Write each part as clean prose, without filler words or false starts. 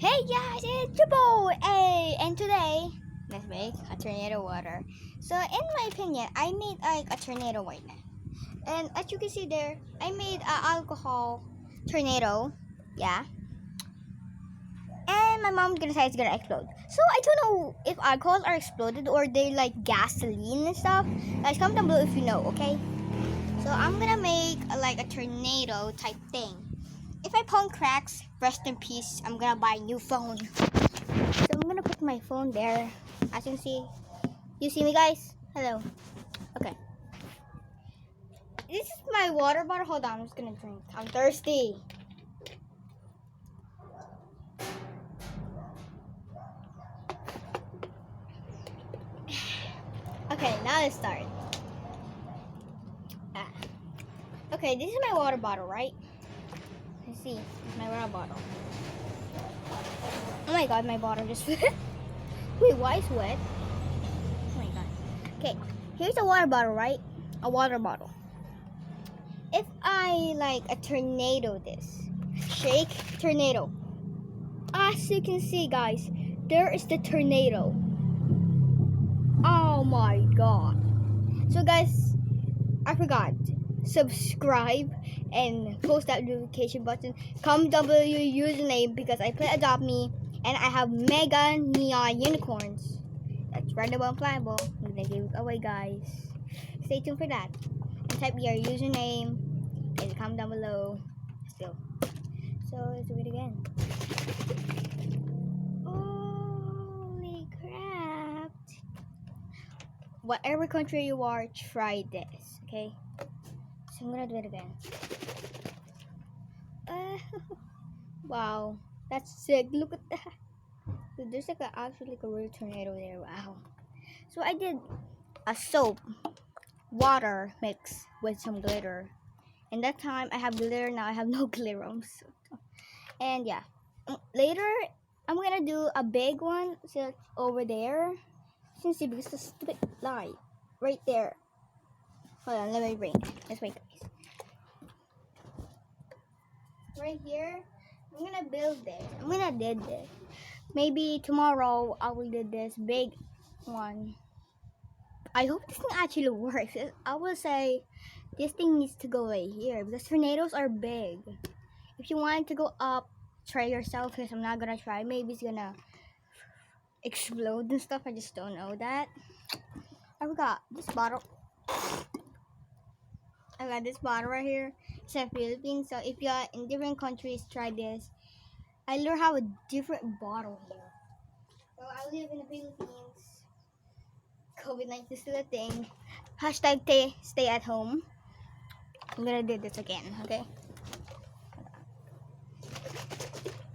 Hey guys, it's your boy A, and today let's make a tornado water. So in my opinion, I made like a tornado right now, and as you can see there, I made a alcohol tornado. Yeah, and my mom gonna say it's gonna explode. So I don't know if alcohols are exploded or they're like gasoline and stuff. Guys, comment down below if you know. Okay. So I'm gonna make like a tornado type thing. If my phone cracks, rest in peace. I'm gonna buy a new phone. So I'm gonna put my phone there. As you can see, you see me, guys? Hello. Okay. This is my water bottle. Hold on, I'm just gonna drink. I'm thirsty. Okay, now let's start. Ah. Okay, this is my water bottle, right? Let's see. This is my water bottle. Oh my god, my bottle just wait, why is wet? Oh my god. Okay, here's a water bottle, right? A water bottle. If I like a tornado this, shake tornado. As you can see, guys, there is the tornado. Oh my god. So guys, I forgot. Subscribe and post that notification button. Comment down below your username because I play Adopt Me and I have mega neon unicorns. That's random and flyable. I'm gonna give it away, guys. Stay tuned for that. And type your username and comment down below. Let's go. So let's do it again. Holy crap. Whatever country you are, try this, okay? So I'm gonna do it again. Wow, that's sick. Look at that. Dude, there's like actually like a real tornado there. Wow. So I did a soap water mix with some glitter. And that time I have glitter, now I have no glitter. And yeah, later I'm gonna do a big one. So over there, you can see because the stupid light right there. Hold on, let me bring it. Let's wait, guys. Right here, I'm gonna build this. I'm gonna did this. Maybe tomorrow I will do this big one. I hope this thing actually works. I will say this thing needs to go right here because tornadoes are big. If you want it to go up, try yourself because I'm not gonna try. Maybe it's gonna explode and stuff. I just don't know that. I forgot this bottle. I got this bottle right here. It's in Philippines. So if you're in different countries, try this. I literally have a different bottle here. So I live in the Philippines. COVID-19 is still a thing. Hashtag stay at home. I'm gonna do this again, okay?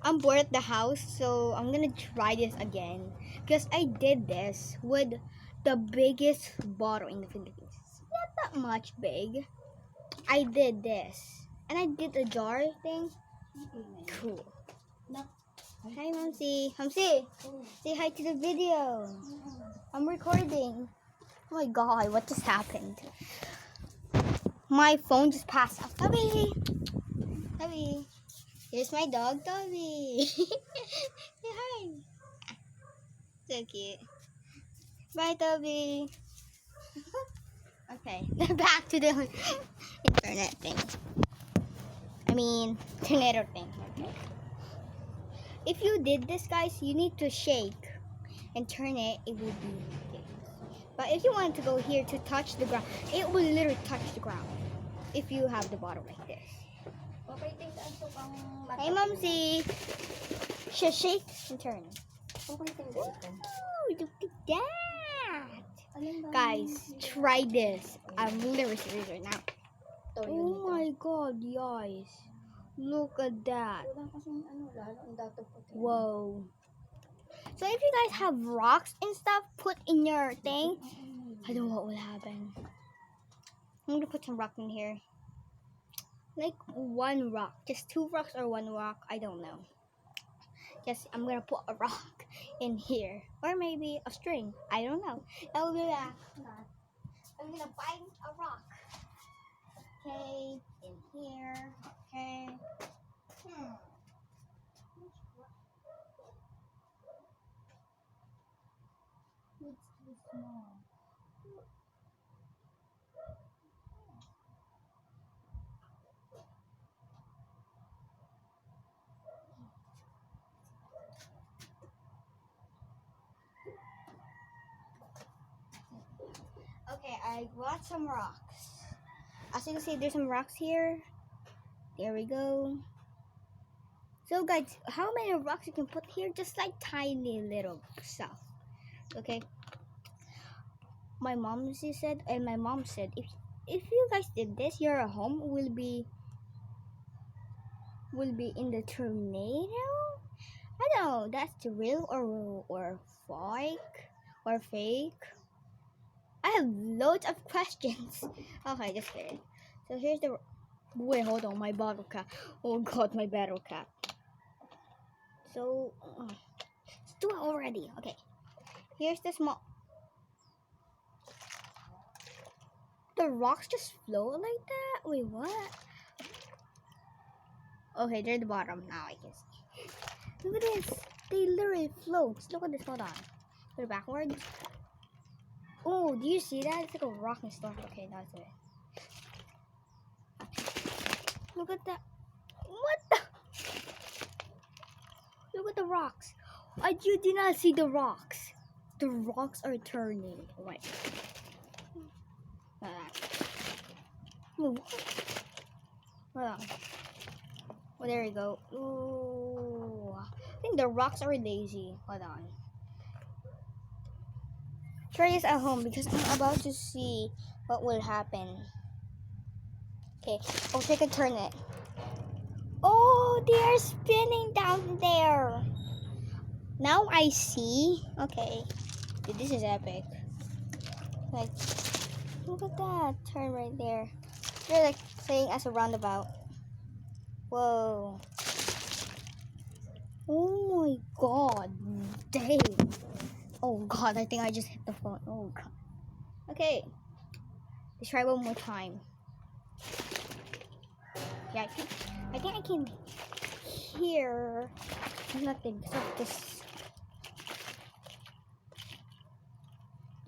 I'm bored at the house, so I'm gonna try this again. Because I did this with the biggest bottle in the Philippines. Not that much big. I did this. And I did a jar thing. Cool. Hi, Mamsi. Mamsi, say hi to the video. I'm recording. Oh my god, what just happened? My phone just passed out. Toby! Toby! Here's my dog, Toby! Say hi! So cute. Bye, Toby! Okay, back to the internet thing. I mean, tornado thing. Okay. If you did this, guys, you need to shake and turn it. It will be this. But if you want to go here to touch the ground, it will literally touch the ground. If you have the bottle like this. Hey, Mumsy! Shake and turn. Ooh, look at that! Guys, try this. I'm literally serious right now. Oh my god, guys. Look at that. Whoa. So if you guys have rocks and stuff put in your thing, I don't know what will happen. I'm gonna put some rock in here. Like one rock. Just two rocks or one rock, I don't know. Just I'm gonna put a rock in here. Or maybe a string. I don't know. That will be that. I'm gonna find a rock. Okay, in here. Okay. It's too small. Okay, I brought some rocks. As you can see, there's some rocks here. There we go. So guys, how many rocks you can put here? Just like tiny little stuff. Okay. My mom said, and my mom said, if you guys did this, your home will be in the tornado. I don't know. That's real or fake. I have loads of questions. Okay, just kidding. So here's the. Wait, hold on. My bottle cap. Oh God, my bottle cap. So let's do it already. Okay. Here's the small. The rocks just float like that? Wait, what? Okay, they're at the bottom now. I can see. Look at this. They literally float. Look at this. Hold on. Put it backwards. Oh, do you see that? It's like a rock and stuff. Okay, that's it. Look at that. What the? Look at the rocks. You did not see the rocks. The rocks are turning. Oh my. Hold on. Oh, there we go. Ooh. I think the rocks are lazy. Hold on. Try this at home because I'm about to see what will happen. Okay, I'll take a turn it. Oh, they are spinning down there. Now I see. Okay. Dude, this is epic. Like, look at that turn right there. They're like playing as a roundabout. Whoa. Oh my God. Dang. Oh God, I think I just hit the phone. Oh God. Okay. Let's try one more time. Yeah, I think I can hear nothing except this.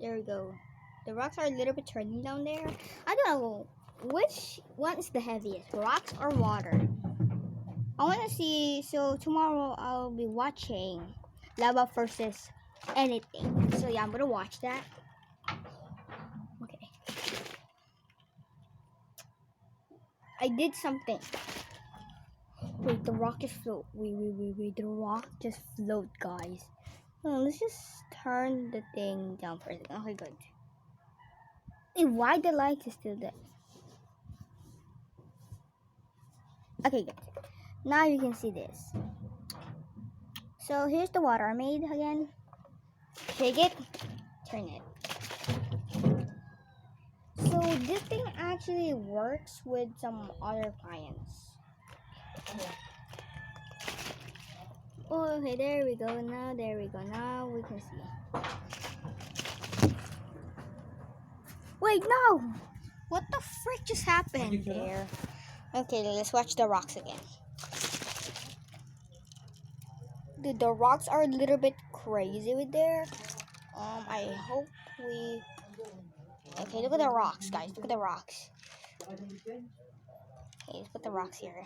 There we go. The rocks are a little bit turning down there. I don't know which one is the heaviest, rocks or water. I want to see. So tomorrow I'll be watching lava versus anything. So yeah, I'm gonna watch that. Okay. I did something. Wait, the rock just float. Wait. The rock just float, guys. Let's just turn the thing down for a second. Okay, good. Hey, why the light is still there? Okay, good. Now you can see this. So here's the water I made again. Shake it, turn it. So this thing actually works with some other appliance. Oh, okay, there we go. Now we can see. Wait, no! What the frick just happened there? Okay, let's watch the rocks again. Dude, the rocks are a little bit crazy with there. I hope we... Okay, look at the rocks, guys. Look at the rocks. Okay, let's put the rocks here.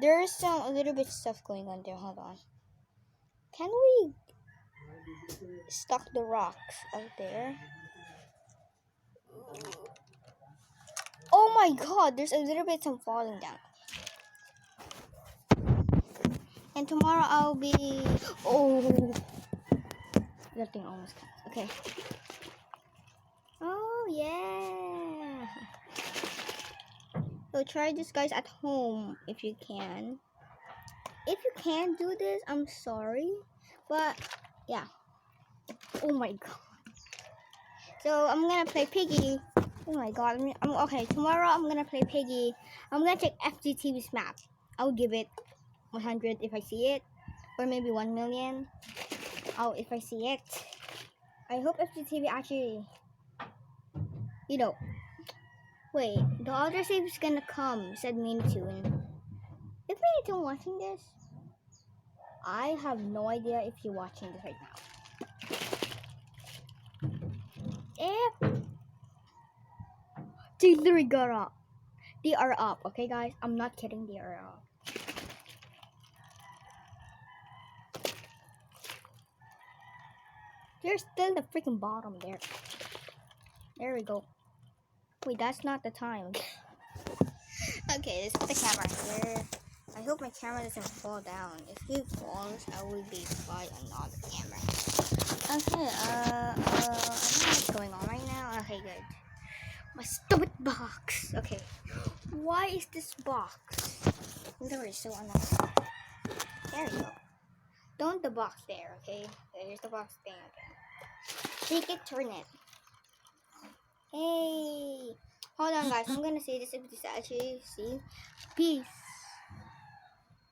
There's some a little bit stuff going on there. Hold on. Can we stuck the rocks out there? Oh my God! There's a little bit some falling down. And tomorrow I'll be. Oh, that thing almost counts. Okay. Oh yeah. So try this, guys, at home if you can. If you can't do this, I'm sorry, but yeah. Oh my God. So I'm gonna play Piggy. Oh my God. Okay. Tomorrow I'm gonna play Piggy. I'm gonna check FGTV's map. I'll give it 100 if I see it, or maybe 1 million. Oh, if I see it. I hope FGTV actually, wait, the other save is gonna come, said Minitoon. Is Minitoon watching this? I have no idea if you're watching this right now. They literally got up. They are up, okay, guys? I'm not kidding. They are up. They're still the freaking bottom there. There we go. Wait, that's not the time. Okay, let's put the camera here. I hope my camera doesn't fall down. If it falls, I will be by another camera. Okay, I don't know what's going on right now. Okay, good. My stupid box. Okay, why is this box literally so annoying? There you go. Don't the box there, okay? There's the box thing again. Take it, turn it. Hey! Hold on, guys. I'm gonna say this if this actually see. Peace.